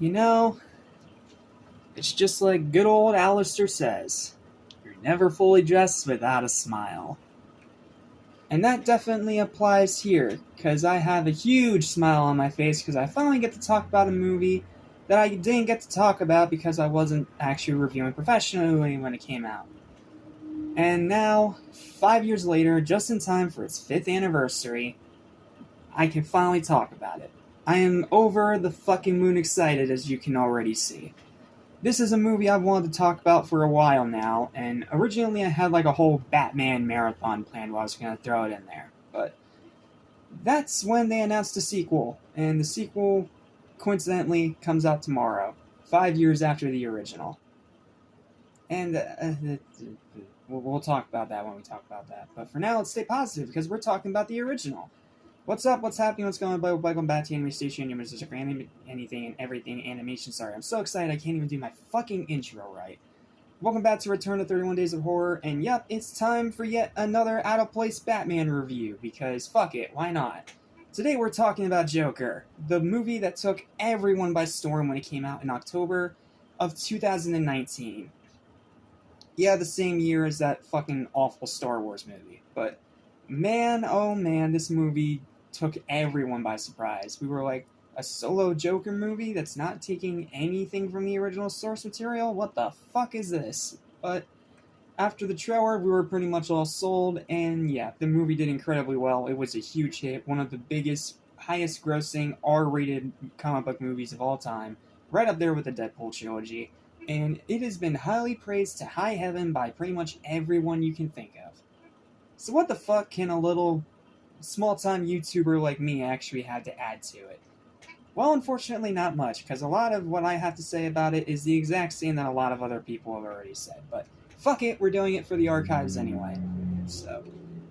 You know, it's just like good old Alistair says, you're never fully dressed without a smile. And that definitely applies here, because I have a huge smile on my face because I finally get to talk about a movie that I didn't get to talk about because I wasn't actually reviewing professionally when it came out. And now, 5 years later, just in time for its 5th anniversary, I can finally talk about it. I am over the fucking moon excited, as you can already see. This is a movie I've wanted to talk about for a while now, and originally I had like a whole Batman marathon planned where I was going to throw it in there. But that's when they announced a sequel, and the sequel, coincidentally, comes out tomorrow, 5 years after the original. And we'll talk about that when we talk about that. But for now, let's stay positive, because we're talking about the original. What's up? What's happening? What's going on? Welcome back to Anime Station, your message for anything and everything animation. Sorry, I'm so excited I can't even do my fucking intro right. Welcome back to Return to 31 Days of Horror, and yep, it's time for yet another out-of-place Batman review, because fuck it, why not? Today we're talking about Joker, the movie that took everyone by storm when it came out in October of 2019. Yeah, the same year as that fucking awful Star Wars movie, but man, oh man, this movie took everyone by surprise. We were like, a solo Joker movie that's not taking anything from the original source material? What the fuck is this? But after the trailer, we were pretty much all sold, and yeah, the movie did incredibly well. It was a huge hit, one of the biggest, highest grossing R-rated comic book movies of all time, right up there with the Deadpool trilogy, and it has been highly praised to high heaven by pretty much everyone you can think of. So what the fuck can a little small-time YouTuber like me actually have to add to it? Well, unfortunately not much, because a lot of what I have to say about it is the exact same that a lot of other people have already said, but fuck it, we're doing it for the archives anyway. So,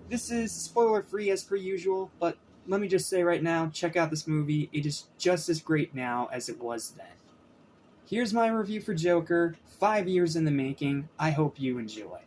this is spoiler-free as per usual, but let me just say right now, check out this movie, it is just as great now as it was then. Here's my review for Joker, 5 years in the making, I hope you enjoy.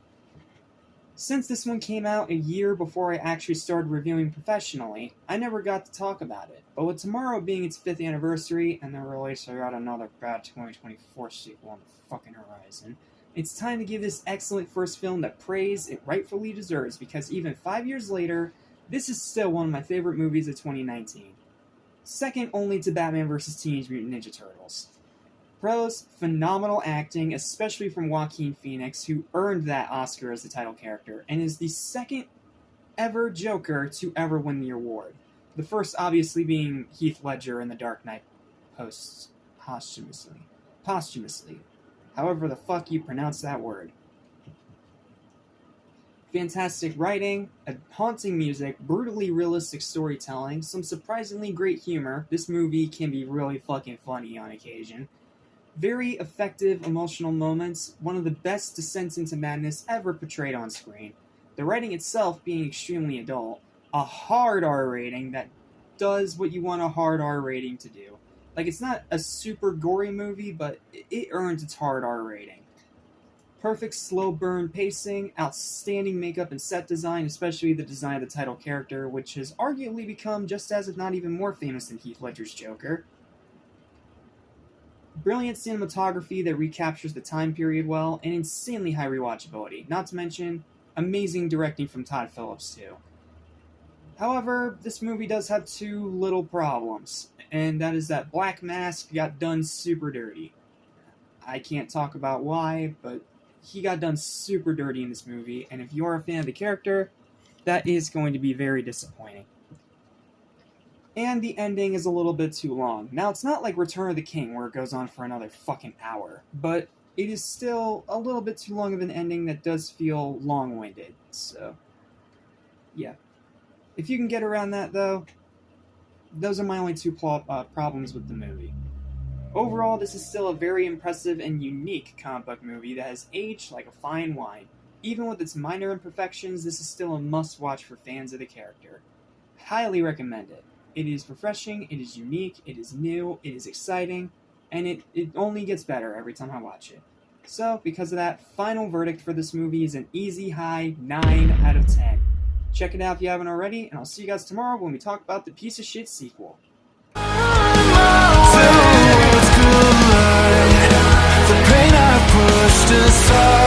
Since this one came out a year before I actually started reviewing professionally, I never got to talk about it. But with tomorrow being its 5th anniversary, and the release of yet another bad 2024 sequel on the fucking horizon, it's time to give this excellent first film the praise it rightfully deserves, because even 5 years later, this is still one of my favorite movies of 2019. Second only to Batman vs. Teenage Mutant Ninja Turtles. Pros, phenomenal acting, especially from Joaquin Phoenix, who earned that Oscar as the title character, and is the second ever Joker to ever win the award. The first, obviously, being Heath Ledger in The Dark Knight posthumously. However the fuck you pronounce that word. Fantastic writing, a haunting music, brutally realistic storytelling, some surprisingly great humor. This movie can be really fucking funny on occasion. Very effective emotional moments, one of the best descents into madness ever portrayed on screen. The writing itself being extremely adult. A hard R rating that does what you want a hard R rating to do. Like, it's not a super gory movie, but it earns its hard R rating. Perfect slow burn pacing, outstanding makeup and set design, especially the design of the title character, which has arguably become just as if not even more famous than Heath Ledger's Joker. Brilliant cinematography that recaptures the time period well, and insanely high rewatchability, not to mention amazing directing from Todd Phillips too. However, this movie does have two little problems, and that is that Black Mask got done super dirty. I can't talk about why, but he got done super dirty in this movie, and if you're a fan of the character, that is going to be very disappointing. And the ending is a little bit too long. Now, it's not like Return of the King, where it goes on for another fucking hour, but it is still a little bit too long of an ending that does feel long-winded, so yeah. If you can get around that, though, those are my only two problems with the movie. Overall, this is still a very impressive and unique comic book movie that has aged like a fine wine. Even with its minor imperfections, this is still a must-watch for fans of the character. Highly recommend it. It is refreshing, it is unique, it is new, it is exciting, and it only gets better every time I watch it. So, because of that, final verdict for this movie is an easy high 9 out of 10. Check it out if you haven't already, and I'll see you guys tomorrow when we talk about the piece of shit sequel. just a song.